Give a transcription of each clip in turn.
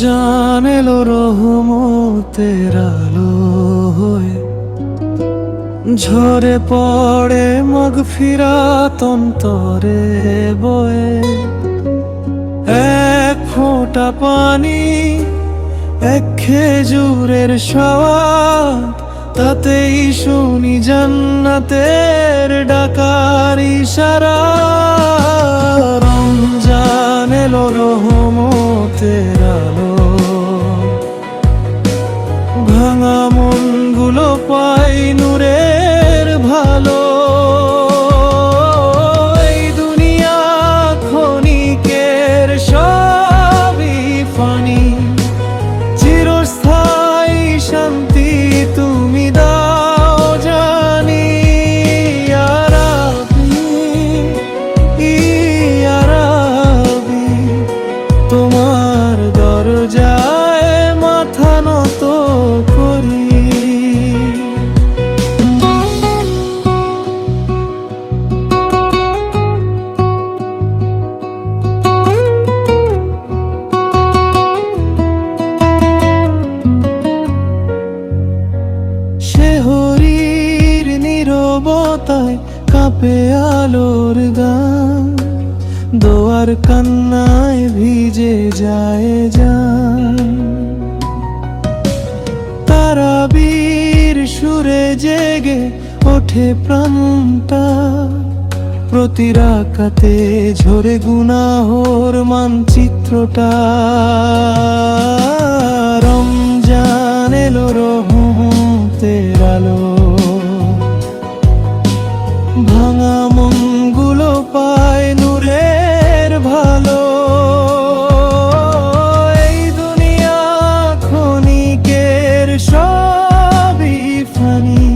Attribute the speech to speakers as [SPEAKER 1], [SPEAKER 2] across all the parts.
[SPEAKER 1] রমজান এলো রহমতের আলো হয়ে, ঝরে পড়ে মাগফিরাত অন্তরে বয়ে। এক ফোঁটা পানি, এক খেজুরের স্বাদ, তাতেই শুনি জান্নাতের ডাকার ইশারা। রমজান এলো রহমতের আলো, ভাঙা মনগুলো পাই নূরের ভালো। এই দুনিয়া ক্ষণিকের সবই ফানি, চিরস্থায়ী শান্তি তুমি দাও জানি। ইয়া রাব্বি, ইয়া রাব্বি, তোমার দরজায় মাথা নত করি। শেহরির নীরবতায় কাঁপে আলোর গান, দোয়ার কান্নায় ভিজে যায় জান। তারাবীর সুরে জেগে ওঠে প্রাণটা, প্রতি রাকাতে ঝরে গুনাহর মানচিত্রটা। রমজান এলো রহমতের আলো, ভাঙা মনগুলো পায় নূরের ভালো। এই দুনিয়া ক্ষণিকের সবই ফানি,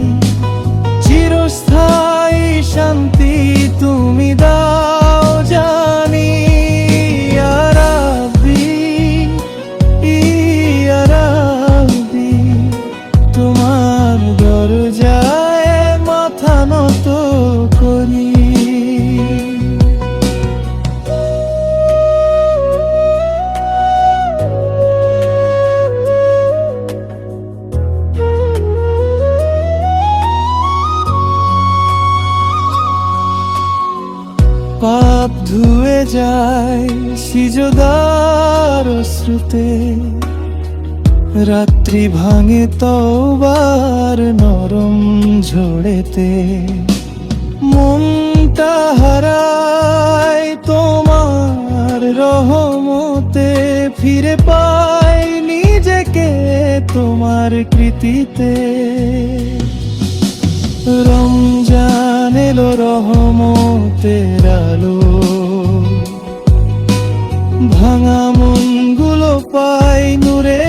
[SPEAKER 1] চিরস্থায়ী শান্তি তুমি দাও জানি। ইয়া রাব্বি, ইয়া রাব্বি, তোমার দরজায় মাথা নত করি। পাপ ধুয়ে যায় সিজদার অশ্রুতে, রাত্রি ভাঙে তওবার নরম ঝড়েতে। মনটা হারায় তোমার রহমতে, ফিরে পাই নিজেকে তোমার কৃতিতে। রমজান এলো রহমতের আলো, ভাঙা মনগুলো পাই নূরে